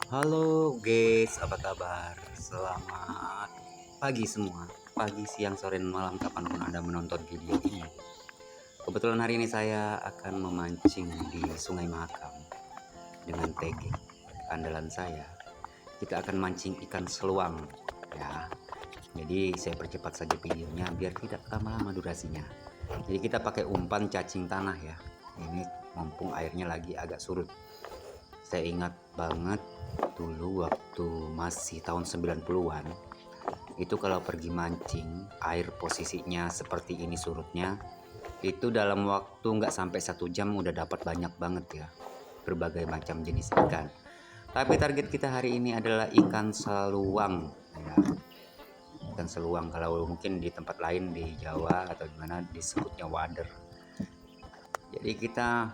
Halo guys, apa kabar? Selamat pagi semua. Pagi, siang, sore, dan malam kapanpun Anda menonton video ini. Kebetulan hari ini saya akan memancing di Sungai Mahakam dengan TG andalan saya. Kita akan mancing ikan seluang ya. Jadi saya percepat saja videonya biar tidak lama-lama durasinya. Jadi kita pakai umpan cacing tanah ya. Ini mumpung airnya lagi agak surut. Saya ingat banget dulu waktu masih tahun 90-an, itu kalau pergi mancing, air posisinya seperti ini surutnya, itu dalam waktu nggak sampai 1 jam udah dapat banyak banget ya, berbagai macam jenis ikan. Tapi target kita hari ini adalah ikan seluang ya. Ikan seluang, kalau mungkin di tempat lain di Jawa atau dimana disebutnya wader. Jadi kita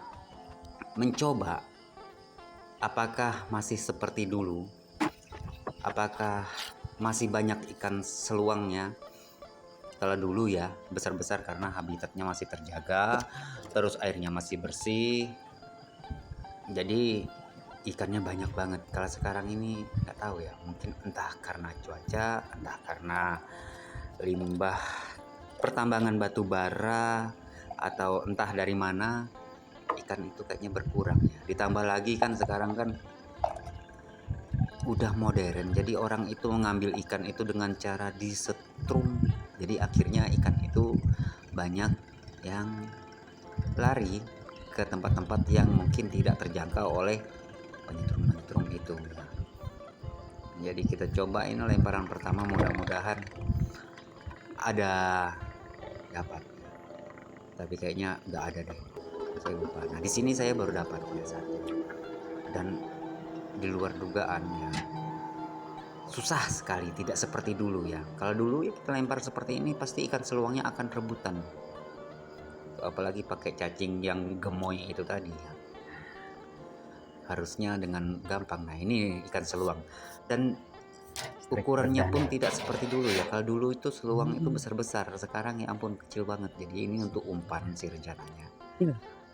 mencoba apakah masih seperti dulu, apakah masih banyak ikan seluangnya. Kalau dulu ya besar-besar karena habitatnya masih terjaga, terus airnya masih bersih, jadi ikannya banyak banget. Kalau sekarang ini nggak tahu ya, mungkin entah karena cuaca, entah karena limbah pertambangan batu bara, atau entah dari mana ikan itu kayaknya berkurang ya. Ditambah lagi kan sekarang kan udah modern, jadi orang itu mengambil ikan itu dengan cara disetrum, jadi akhirnya ikan itu banyak yang lari ke tempat-tempat yang mungkin tidak terjangkau oleh penyetrum-penyetrum itu. Jadi kita coba ini lemparan pertama, mudah-mudahan ada dapat, tapi kayaknya nggak ada deh, saya lupa. Nah di sini saya baru dapat ya satu, dan di luar dugaan ya, susah sekali, tidak seperti dulu ya. Kalau dulu ya kita lempar seperti ini pasti ikan seluangnya akan rebutan. Apalagi pakai cacing yang gemoy itu tadi ya. Harusnya dengan gampang. Nah, ini ikan seluang. Dan ukurannya pun tidak seperti dulu ya. Kalau dulu itu seluang itu besar-besar, sekarang ya ampun kecil banget. Jadi ini untuk umpan sih rencananya.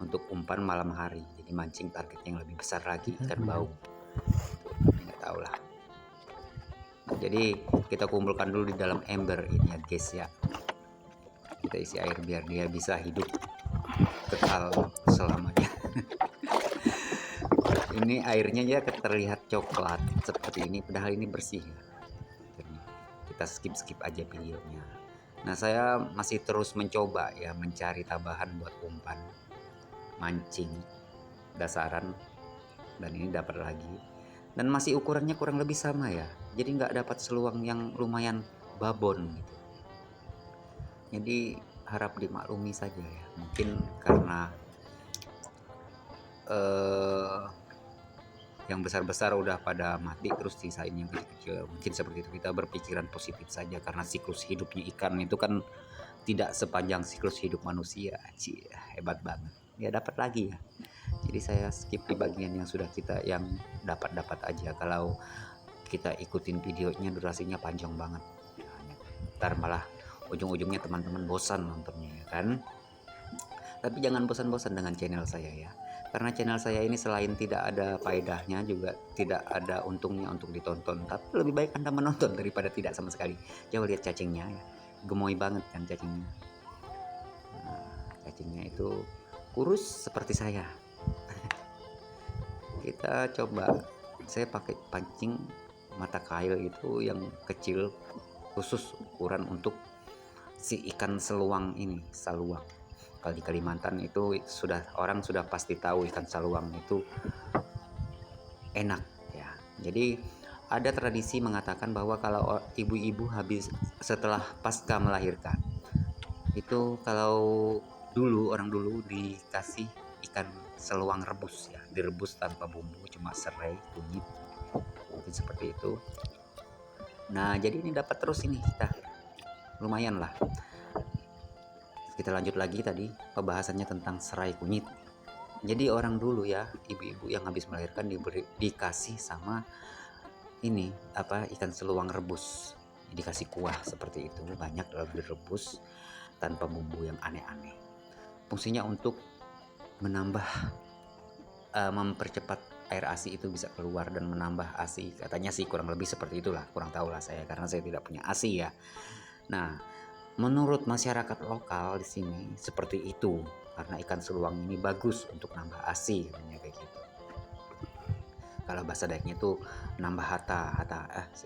Untuk umpan malam hari. Jadi mancing target yang lebih besar lagi, ikan bau. Nggak tahu lah. Jadi kita kumpulkan dulu di dalam ember ini ya guys ya. Kita isi air biar dia bisa hidup kekal selamanya. Ini airnya ya terlihat coklat seperti ini, padahal ini bersih ya. Kita skip aja videonya. Nah saya masih terus mencoba ya, mencari tambahan buat umpan mancing dasaran, dan ini dapat lagi. Dan masih ukurannya kurang lebih sama ya, jadi nggak dapat seluang yang lumayan babon gitu. Jadi harap dimaklumi saja ya, mungkin karena yang besar-besar udah pada mati, terus sisain yang kecil-kecil, mungkin seperti itu. Kita berpikiran positif saja karena siklus hidupnya ikan itu kan tidak sepanjang siklus hidup manusia. Hebat banget ya, dapat lagi ya. Jadi saya skip di bagian yang sudah kita yang dapat aja. Kalau kita ikutin videonya durasinya panjang banget, ntar malah ujung-ujungnya teman-teman bosan nontonnya ya kan. Tapi jangan bosan-bosan dengan channel saya ya, karena channel saya ini selain tidak ada faedahnya juga tidak ada untungnya untuk ditonton. Tapi lebih baik Anda menonton daripada tidak sama sekali. Coba lihat cacingnya ya, gemoy banget kan cacingnya. Nah, cacingnya itu kurus seperti saya. Kita coba, saya pakai pancing mata kail itu yang kecil, khusus ukuran untuk si ikan seluang ini, saluang. Kalau di Kalimantan itu orang sudah pasti tahu ikan saluang itu enak ya. Jadi ada tradisi mengatakan bahwa kalau ibu-ibu habis setelah pasca melahirkan itu, kalau dulu orang dulu dikasih ikan seluang rebus ya, direbus tanpa bumbu, cuma serai, kunyit, mungkin seperti itu. Nah jadi ini dapat terus ini kita, lumayan lah. Kita lanjut lagi tadi pembahasannya tentang serai kunyit. Jadi orang dulu ya, ibu-ibu yang habis melahirkan dikasih sama ini ikan seluang rebus, dikasih kuah seperti itu banyak, lalu direbus tanpa bumbu yang aneh-aneh. Fungsinya untuk menambah mempercepat air ASI itu bisa keluar dan menambah ASI. Katanya sih kurang lebih seperti itulah, kurang tahu lah saya karena saya tidak punya ASI ya. Nah, menurut masyarakat lokal di sini seperti itu karena ikan seluang ini bagus untuk nambah ASI katanya kayak gitu. Kalau bahasa Daiknya itu nambah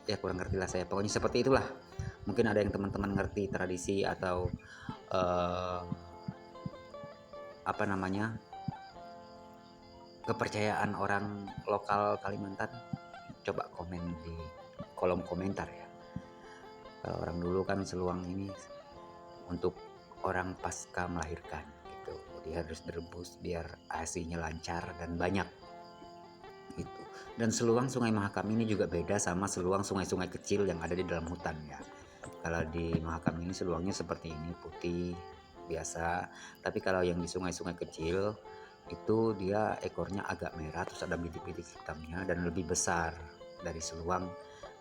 ya kurang ngerti lah saya, pokoknya seperti itulah. Mungkin ada yang teman-teman ngerti tradisi atau apa namanya, kepercayaan orang lokal Kalimantan, coba komen di kolom komentar ya. Kalau orang dulu kan seluang ini untuk orang pasca melahirkan gitu, dia harus direbus biar ASI-nya lancar dan banyak gitu. Dan seluang Sungai Mahakam ini juga beda sama seluang sungai-sungai kecil yang ada di dalam hutan ya. Kalau di Mahakam ini seluangnya seperti ini, putih biasa, tapi kalau yang di sungai-sungai kecil itu dia ekornya agak merah, terus ada bintik-bintik hitamnya dan lebih besar dari seluang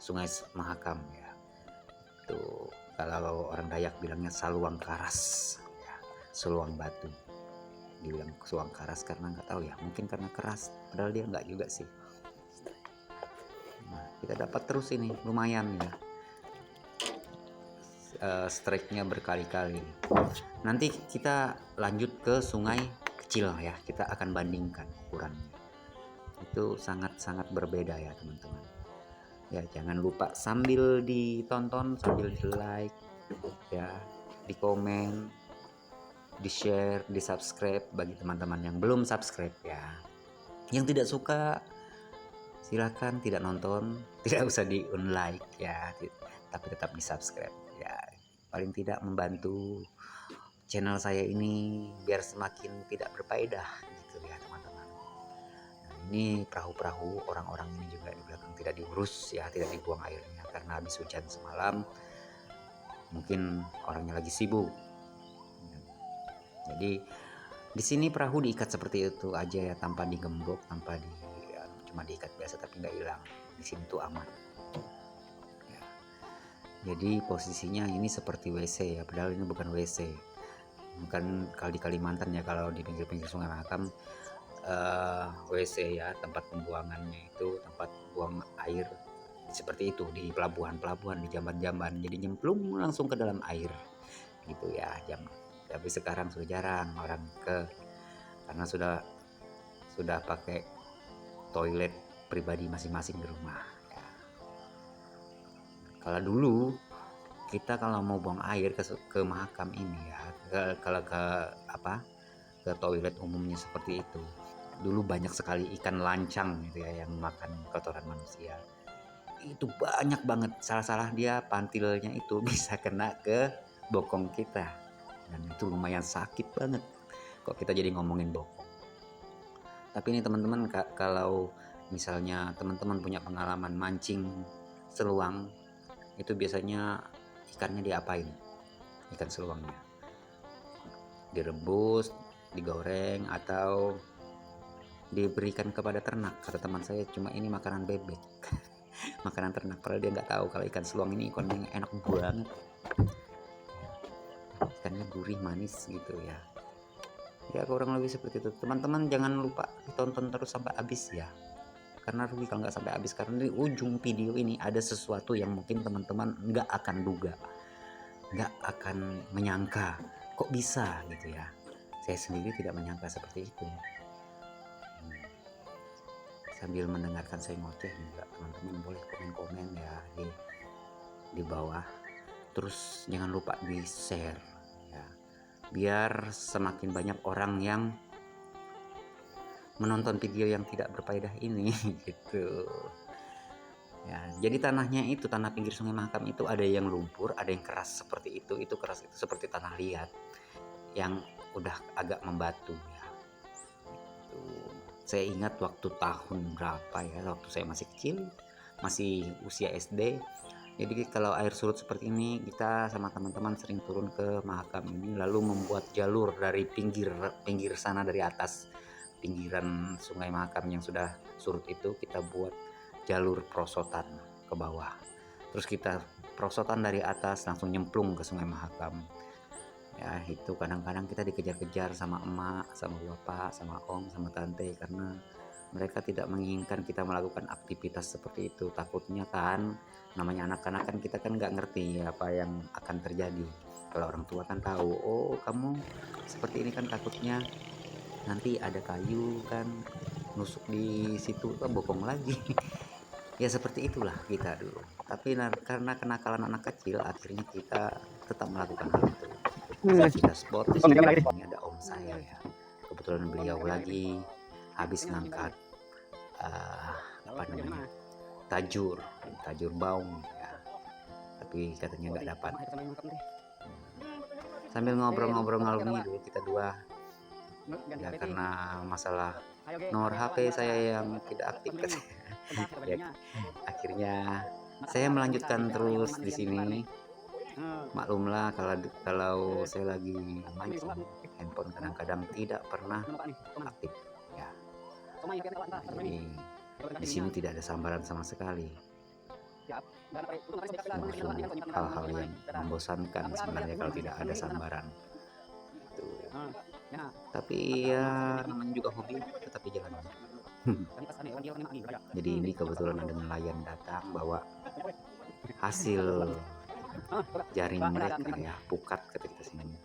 Sungai Mahakam ya. Itu kalau orang Dayak bilangnya saluang karas ya, seluang batu. Dibilang seluang karas karena nggak tahu ya, mungkin karena keras, padahal dia nggak juga sih. Nah, kita dapat terus ini lumayan ya, strike-nya berkali-kali. Nanti kita lanjut ke sungai kecil ya, kita akan bandingkan ukurannya. Itu sangat-sangat berbeda ya teman-teman. Ya jangan lupa sambil ditonton, sambil di like ya, di komen, di share, di subscribe bagi teman-teman yang belum subscribe ya. Yang tidak suka silakan tidak nonton, tidak usah di unlike ya, tapi tetap di subscribe ya, paling tidak membantu channel saya ini biar semakin tidak berfaedah gitu ya teman-teman. Nah, ini perahu-perahu orang-orang ini juga di belakang tidak diurus ya, tidak dibuang airnya karena habis hujan semalam, mungkin orangnya lagi sibuk. Jadi di sini perahu diikat seperti itu aja ya, tanpa digembok, tanpa cuma diikat biasa tapi nggak hilang. Di sini tuh aman ya. Jadi posisinya ini seperti WC ya, padahal ini bukan WC. Bukan kalau di Kalimantan ya, kalau di pinggir-pinggir Sungai Mahakam WC ya, tempat pembuangannya itu tempat buang air seperti itu, di pelabuhan-pelabuhan, di jamban-jamban, jadi nyemplung langsung ke dalam air gitu ya. Tapi sekarang sudah jarang orang karena sudah pakai toilet pribadi masing-masing di rumah ya. Kalau dulu kita kalau mau buang air ke Mahakam ini ya, ke toilet umumnya seperti itu, dulu banyak sekali ikan lancang gitu ya yang makan kotoran manusia. Itu banyak banget, salah-salah dia pantilnya itu bisa kena ke bokong kita dan itu lumayan sakit banget. Kok kita jadi ngomongin bokong. Tapi ini teman-teman, kalau misalnya teman-teman punya pengalaman mancing seluang, itu biasanya ikannya diapain? Ikan seluangnya direbus, digoreng, atau diberikan kepada ternak. Kata teman saya, cuma ini makanan bebek. Makanan ternak, padahal dia nggak tahu kalau ikan seluang ini ikan yang enak banget. Ikannya gurih, manis gitu ya. Ya kurang lebih seperti itu. Teman-teman jangan lupa ditonton terus sampai habis ya, karena rugi kalau nggak sampai habis, karena di ujung video ini ada sesuatu yang mungkin teman-teman nggak akan duga, nggak akan menyangka kok bisa gitu ya. Saya sendiri tidak menyangka seperti itu. Sambil mendengarkan saya ngoceh juga, teman-teman boleh komen-komen ya di bawah. Terus jangan lupa di share ya, biar semakin banyak orang yang menonton video yang tidak berfaedah ini gitu ya. Jadi tanahnya itu, tanah pinggir Sungai Mahakam itu ada yang lumpur, ada yang keras seperti itu keras, itu seperti tanah liat yang udah agak membatu ya gitu. Saya ingat waktu tahun berapa ya, waktu saya masih kecil, masih usia SD. Jadi kalau air surut seperti ini, kita sama teman-teman sering turun ke Mahakam ini, lalu membuat jalur dari pinggir sana, dari atas pinggiran Sungai Mahakam yang sudah surut itu, kita buat jalur prosotan ke bawah. Terus kita prosotan dari atas langsung nyemplung ke Sungai Mahakam. Ya itu kadang-kadang kita dikejar-kejar sama emak, sama bapak, sama om, sama tante, karena Mereka tidak menginginkan kita melakukan aktivitas seperti itu. Takutnya kan, namanya anak-anak kan, kita kan nggak ngerti apa yang akan terjadi. Kalau orang tua kan tahu, oh kamu seperti ini kan, takutnya nanti ada kayu kan nusuk di situ, bokong lagi. Ya seperti itulah kita dulu. Tapi karena kenakalan anak kecil, akhirnya kita tetap melakukan hal itu. Kita pindah spot. Di sini ini ada om saya ya. Kebetulan beliau lagi habis ngangkat apa namanya, tajur baung ya. Tapi katanya nggak dapat. Sambil ngobrol-ngobrol ngalor ngidul kita dua ya, karena masalah nomor HP saya yang tidak aktif ya, akhirnya saya melanjutkan terus di sini. Maklumlah kalau saya lagi mancing, handphone kadang-kadang tidak pernah aktif ya. Jadi di sini tidak ada sambaran sama sekali. Hal-hal yang membosankan sebenarnya kalau tidak ada sambaran. Tapi ya namanya juga hobi, tetap dijalani. Jadi ini kebetulan ada nelayan datang bawa hasil jaring mereka ya, pukat ketika sini.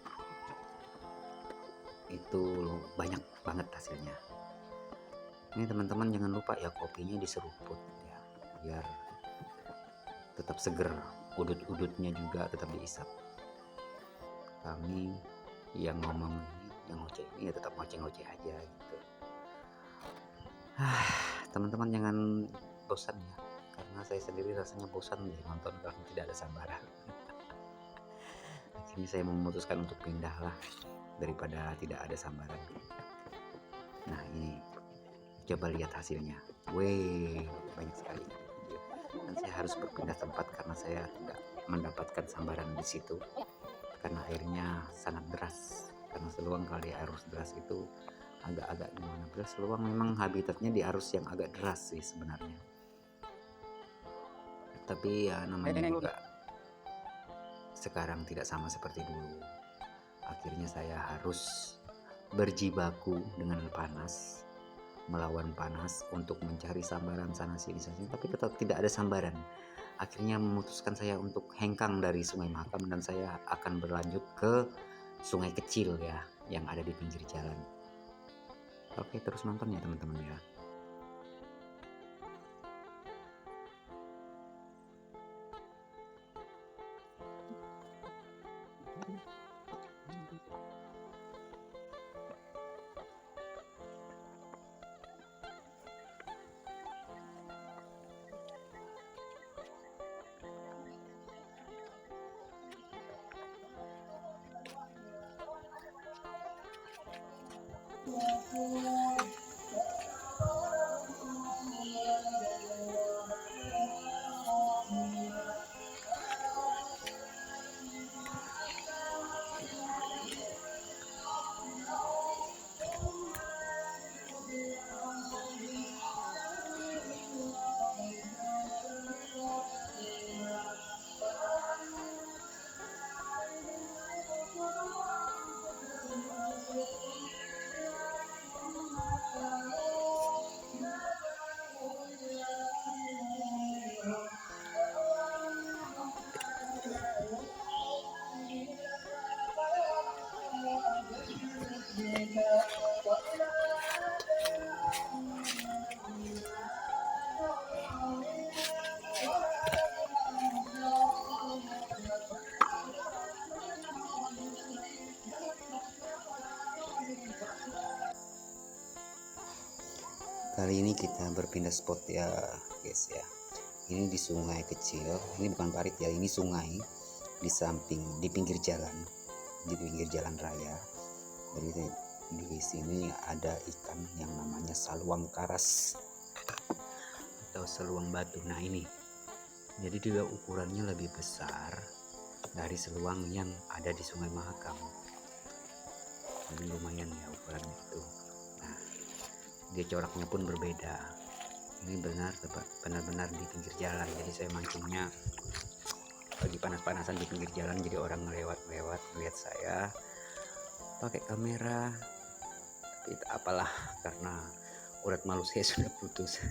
Itu banyak banget hasilnya. Ini teman-teman jangan lupa ya, kopinya diseruput ya, biar tetap seger. Udut-udutnya juga tetap diisap. Kami yang ngomong ini, yang ngoceh ini ya tetap ngoceh-ngoceh aja gitu. Teman-teman jangan bosan ya, karena saya sendiri rasanya bosan deh nonton kalau tidak ada sambaran. Akhirnya saya memutuskan untuk pindah lah daripada tidak ada sambaran. Nah ini coba lihat hasilnya, weh banyak sekali. Dan saya harus berpindah tempat karena saya tidak mendapatkan sambaran di situ karena airnya sangat deras. Karena seluang kalau di arus deras itu agak-agak gimana, seluang memang habitatnya di arus yang agak deras sih sebenarnya. Tapi ya namanya juga sekarang tidak sama seperti dulu. Akhirnya saya harus berjibaku dengan panas, melawan panas untuk mencari sambaran sana sini, tapi tetap tidak ada sambaran. Akhirnya memutuskan saya untuk hengkang dari Sungai Mahakam dan saya akan berlanjut ke sungai kecil ya yang ada di pinggir jalan. Oke, terus nonton ya teman-teman ya. Kali ini kita berpindah spot ya guys ya. Ini di sungai kecil, ini bukan parit ya, ini sungai di samping, di pinggir jalan raya. Jadi di sini ada ikan yang namanya saluang karas atau seluang batu. Nah ini, jadi juga ukurannya lebih besar dari seluang yang ada di Sungai Mahakam. Jadi lumayan ya ukurannya itu. Nah, dia coraknya pun berbeda. Ini benar-benar di pinggir jalan. Jadi saya mancingnya lagi panas-panasan di pinggir jalan. Jadi orang lewat melihat saya pakai kamera. Tapi apalah, karena urat malu saya sudah putus.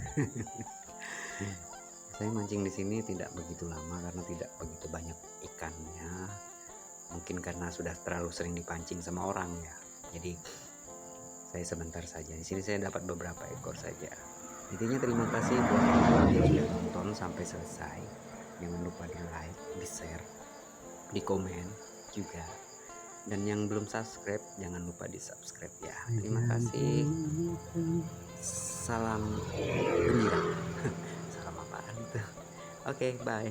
Saya mancing di sini tidak begitu lama karena tidak begitu banyak ikannya. Mungkin karena sudah terlalu sering dipancing sama orang ya. Jadi saya sebentar saja. Di sini saya dapat beberapa ekor saja. Intinya terima kasih buat teman-teman yang sudah nonton sampai selesai. Jangan lupa di like, di share, di komen juga. Dan yang belum subscribe jangan lupa di subscribe ya. Terima kasih. Salam gembira. Salam apaan itu? Oke, bye.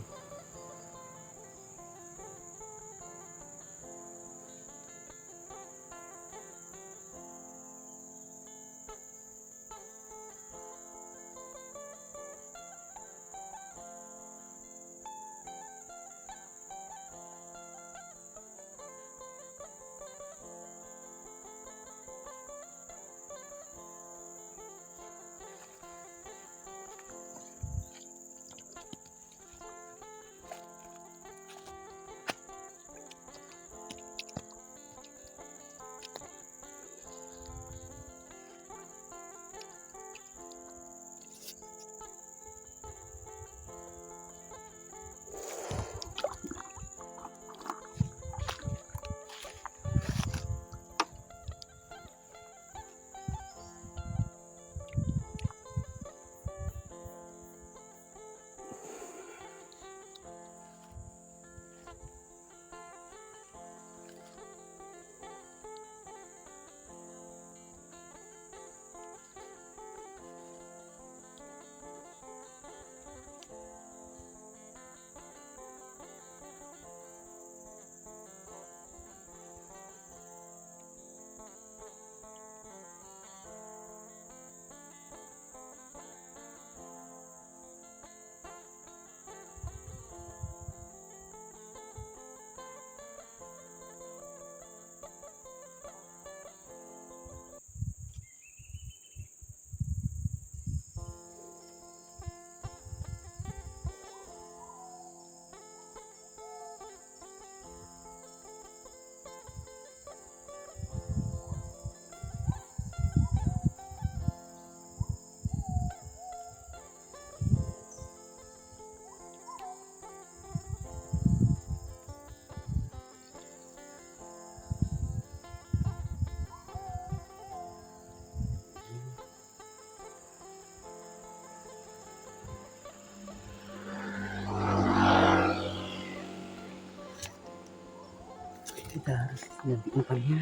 Kita harus ganti umpannya.